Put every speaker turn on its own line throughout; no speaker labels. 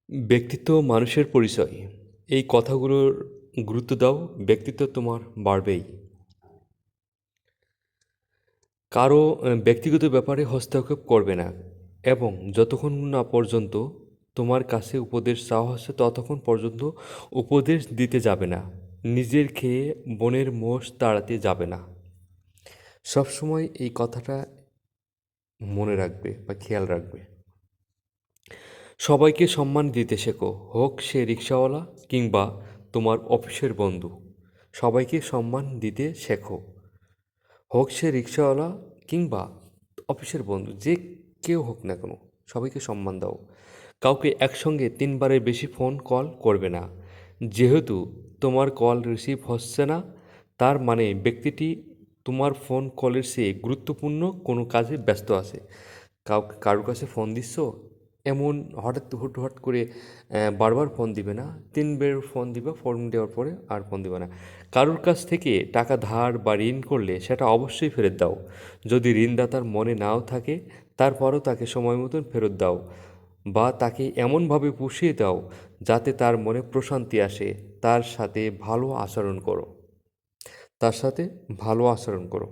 ব্যক্তিত্ব মানুষের পরিচয়। এই কথাগুলোর গুরুত্ব দাও, ব্যক্তিত্ব তোমার বাড়বেই। কারো ব্যক্তিগত ব্যাপারে হস্তক্ষেপ করবে না এবং যতক্ষণ না পর্যন্ত তোমার কাছে উপদেশ চাওয়া হচ্ছে ততক্ষণ পর্যন্ত উপদেশ দিতে যাবে না। নিজের খেয়ে বনের মোষ তাড়াতে যাবে না। সবসময় এই কথাটা মনে রাখবে বা খেয়াল রাখবে। সবাইকে সম্মান দিতে শেখো, হোক সে রিক্সাওয়ালা কিংবা তোমার অফিসের বন্ধু। সবাইকে সম্মান দিতে শেখো, হোক সে রিক্সাওয়ালা কিংবা অফিসের বন্ধু, যে কেউ হোক না কেন, সবাইকে সম্মান দাও। কাউকে একসঙ্গে 3বারের বেশি ফোন কল করবে না। যেহেতু তোমার কল রিসিভ হচ্ছে না, তার মানে ব্যক্তিটি তোমার ফোন কলের চেয়ে গুরুত্বপূর্ণ কোনো কাজে ব্যস্ত আছে। কারোর কাছে ফোন দিচ্ছ, এমন হুট করে বারবার ফোন দিবে না। 3বার ফোন দিবে, ফোন দেওয়ার পরে আর ফোন দিবে না। কারোর কাছ থেকে টাকা ধার বা ঋণ করলে সেটা অবশ্যই ফেরত দাও। যদি ঋণদাতার মনে নাও থাকে, তারপরও তাকে সময় মতন ফেরত দাও বা তাকে এমনভাবে পুষিয়ে দাও যাতে তার মনে প্রশান্তি আসে। তার সাথে ভালো আচরণ করো, তার সাথে ভালো আচরণ করো।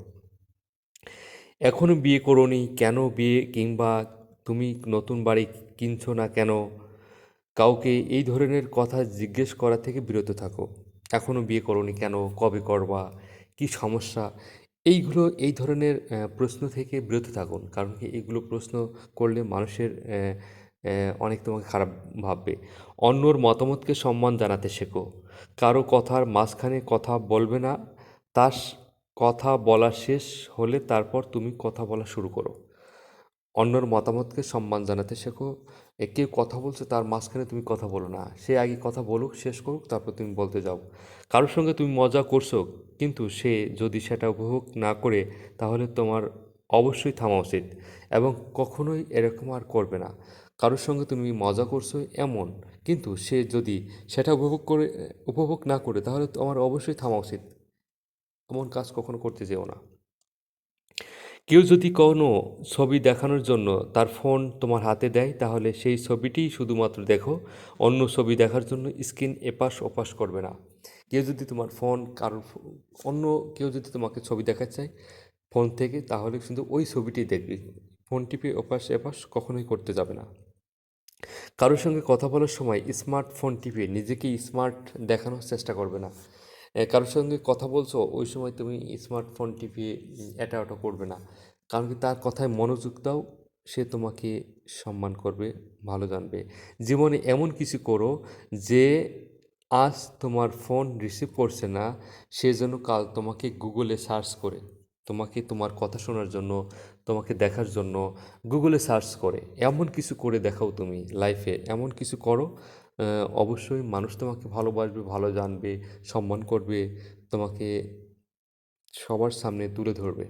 এখনও বিয়ে করোনি কেন, বিয়ে কিংবা তুমি নতুন বাড়ি কিনছো না কেন, কাউকে এই ধরনের কথা জিজ্ঞেস করা থেকে বিরত থাকো। এখনও বিয়ে করোনি কেন, কবে করবা, কী সমস্যা, এই ধরনের প্রশ্ন থেকে বিরত থাকুন। কারণ কি, এইগুলো প্রশ্ন করলে মানুষের অনেক তোমাকে খারাপ ভাববে। অন্যর মতামতকে সম্মান জানাতে শেখো। কারো কথার মাঝখানে কথা বলবে না। তার কথা বলা শেষ হলে তারপর তুমি কথা বলা শুরু করো। অন্যর মতামতকে সম্মান জানাতে শেখো। কেউ কথা বলছে, তার মাঝখানে তুমি কথা বলো না। সে আগে কথা বলুক, শেষ করুক, তারপর তুমি বলতে যাও। কারোর সঙ্গে তুমি মজা করছো, কিন্তু সে যদি সেটা উপভোগ না করে, তাহলে তোমার অবশ্যই থামা উচিত এবং কখনোই এরকম আর করবে না। কারোর সঙ্গে তুমি মজা করছো এমন, কিন্তু সে যদি সেটা উপভোগ না করে, তাহলে তোমার অবশ্যই থামা উচিত। এমন কাজ কখনো করতে যেও না। কেউ যদি কোনো ছবি দেখানোর জন্য তার ফোন তোমার হাতে দেয়, তাহলে সেই ছবিটিই শুধুমাত্র দেখো। অন্য ছবি দেখার জন্য স্ক্রিন এপাশ ওপাশ করবে না। কেউ যদি তোমার ফোন অন্য কেউ যদি তোমাকে ছবি দেখাতে চায় ফোন থেকে, তাহলে কিন্তু ওই ছবিটি দেখবে। ফোন টিপে ওপাশ এপাশ কখনোই করতে যাবে না। কারোর সঙ্গে কথা বলার সময় স্মার্টফোন টিপে নিজেকে স্মার্ট দেখানোর চেষ্টা করবে না। কারোর সঙ্গে কথা বলছো, ওই সময় তুমি স্মার্টফোন টিপে এটা ওটা করবে না। কারণ কি, তার কথায় মনোযোগ দাও। সে তোমাকে সম্মান করবে, ভালো জানবে। জীবনে এমন কিছু করো যে আজ তোমার ফোন রিসিভ করছে না, সেজন্য কাল তোমাকে গুগলে সার্চ করে, তোমাকে তোমার কথা শোনার জন্য, তোমাকে দেখার জন্য গুগলে সার্চ করে এমন কিছু করে দেখাও। তুমি লাইফে এমন কিছু করো, অবশ্যই মানুষ তোমাকে ভালোবাসবে, ভালো জানবে, সম্মান করবে, তোমাকে সবার সামনে তুলে ধরবে।